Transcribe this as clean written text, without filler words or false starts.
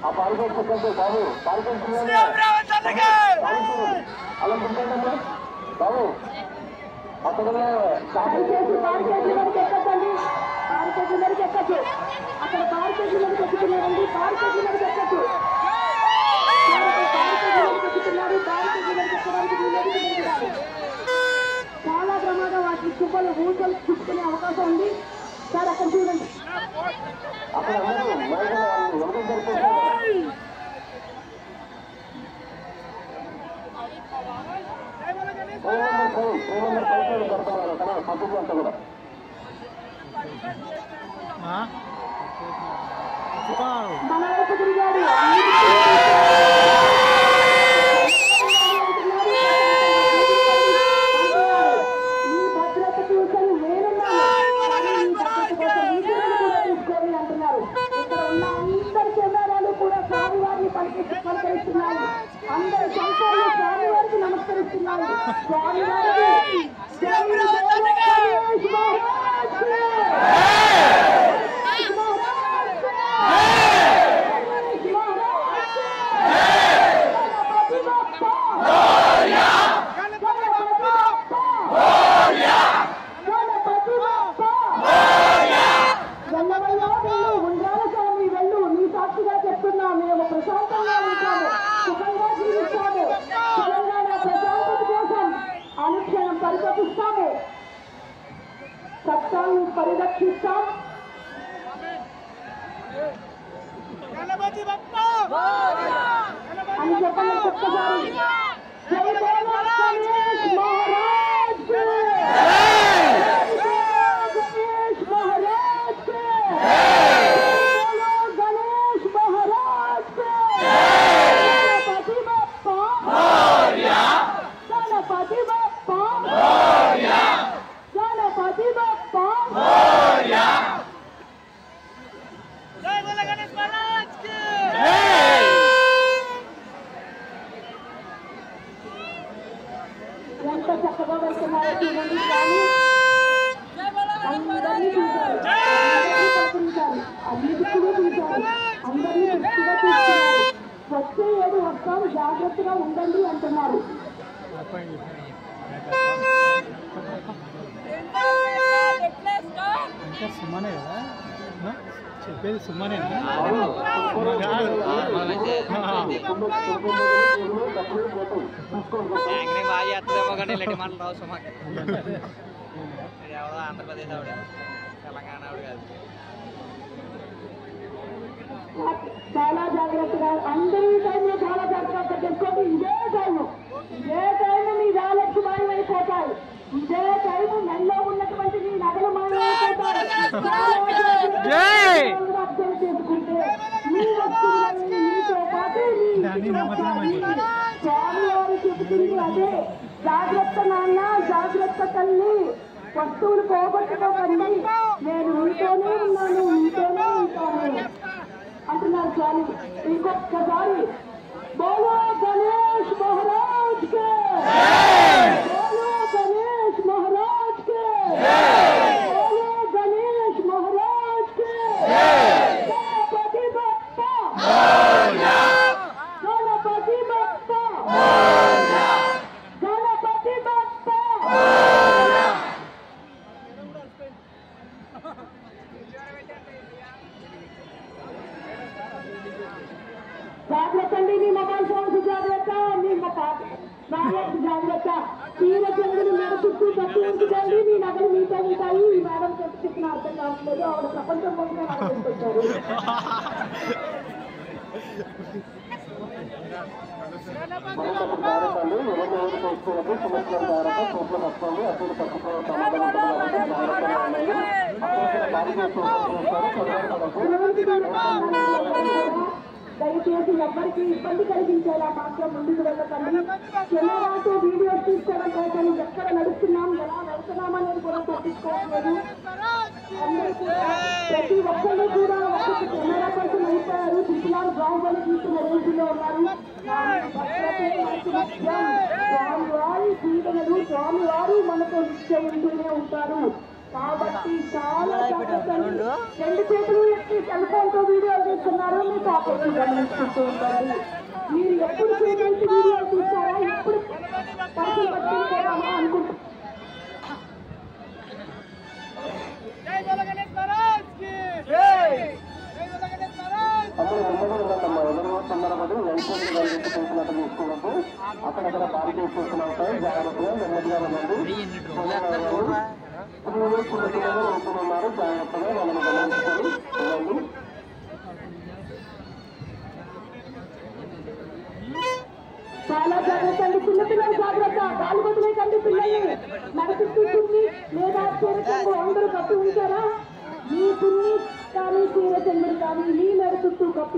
ఆ పారిపోతుంది బాబు పారిపోతుంది అలా పుట్టండి బాబు అక్కడ ఎక్కచ్చు అక్కడ పారిపోతున్నది ఎక్కుతున్నారండి పారిపోతున్నది ఎక్కచ్చు చాలా ప్రమాదం వాటి చుప్పలు ఊసలు చుట్టుకునే అవకాశం ఉంది సార్ అక్కడ చూడండి మన వైపు తిరిగాడు ఈ భద్రత చూసని తీసుకోవాలి అంటున్నారు ఇక్కడ ఉన్న అందరి కెమెరాలు కూడా స్వామివారిని పలకరిస్తున్నాయి అందరి సంస్థలు స్వామివారికి నమస్కరిస్తున్నాయి స్వామివారికి పరిరక్షిస్తాము చట్టాలను పరిరక్షిస్తాం అని చెప్పండి ఒక్కసారి జై గణేష్ మహారాజ్ గణేష్ మహారాజ్ గణేష్ మహారాజ్ గణపతి బప్పా గణపతి బప్పా గణపతి బప్పా ఎంత చక్కగా వెళ్తున్నారో చూడండి కానీ అందరినీ చూశారు అన్నిటికీ చూశారు అందరినీ దృష్టిగా చూస్తున్నారు వచ్చే ఏడు వస్తాం జాగ్రత్తగా ఉండండి అంటున్నారు సుమనే కదా చెప్పేది సుమనే బాగా చేస్తుందేమో కానీ ఇలాంటి మాటలు రావు సుమాకి ఎవరో ఆంధ్రప్రదేశ్ ఆవిడ తెలంగాణ ఆవిడ కాదు చాలా జాగ్రత్తగా అందరూ ఈ టైంలో చాలా జాగ్రత్త చేసుకోండి ఇదే టైం మీ వ్యాలెట్స్ మాయమైపోతాయి ఇదే టైం నెలలో ఉన్నటువంటి మీ నగలు మాయమైపోతాయి అర్థం చేసుకుంటే మీ వస్తువులన్నీ మీతో పాటు స్వామివారు చెబుతుంది అదే జాగ్రత్త నాన్న జాగ్రత్త తల్లి వస్తువులు పోగొట్టుకోకండి నేను మీతోనే ఉన్నాను మీతోనే ఉంటాను అంటున్నారు స్వామి ఇంకొకసారి బోలో గణేష్ మహారాజ్ కే బోలో గణేష్ మహారాజ్ కే బోలో గణేష్ మహారాజ్ కే గణపతి బప్పా గణపతి బప్పా గణపతి బప్పా జాగ్రత్త అండి మీ మొబైల్ ఫోన్స్ జాగ్రత్త మీ వ్యాలెట్స్ జాగ్రత్త తీర చెంగులు మీద చుట్టూ కట్టి ఉంచుకోండి మీ నగలు మీతో ఉంటాయి ఈ మేడం చెప్పిన అర్థం కావట్లేదు ఆవిడ ప్రపంచం కోసం ఆలోచించారు దయచేసి ఎవ్వరికి ఇబ్బంది కలిగించేలా మాత్రం ముందుకు వెళ్ళకండి కెమెరాతో వీడియోస్ తీసుకోవడం కోసం ఎక్కడ నడుస్తున్నాం ఎలా వెళ్తున్నామనేది కూడా పట్టించుకోవట్లేదు ప్రతి ఒక్కళ్ళు కూడా ఒక్కొక్క కెమెరా కోసం అయిపోయారు పిల్లలు బాహుబలి తీసుకున్న రేంజ్లో ఉన్నారు స్వామివారి పీడనలు స్వామివారు మనతో నిశ్చయింటూనే ఉంటారు కాబట్టి చాలా జాగ్రత్తలు రెండు చేతులు ఎత్తి సెల్ ఫోన్తో వీడియోలు తీస్తున్నారు, మీ పాపకి గమనించుకుంటూ ఉండండి. మీరు ఎప్పుడు చూపించి వీడియోలు తీస్తారా, ఎప్పుడు పైసలు పట్టుకుంటామా అనుకుంటున్నారు. అక్కడక్కడ పార్కింగ్ చేస్తున్నాం సార్, జాగ్రత్తగా నెమ్మదిగా ఉండండి. ఉన్నారు, జాగ్రత్తగా వాళ్ళని గమనించుకొని ఉండండి. చాలా జాగ్రత్త అండి, చిన్నపిల్లలు జాగ్రత్త, గాలి వదిలేకండి పిల్లల్ని. నడిపిస్తూ తుమ్మి లేదా చీరచెంబు అందరూ కప్పి ఉంచారా? మీ తుమ్మి కానీ చీరచెంబులు కానీ మీ నడుపుతూ కప్పి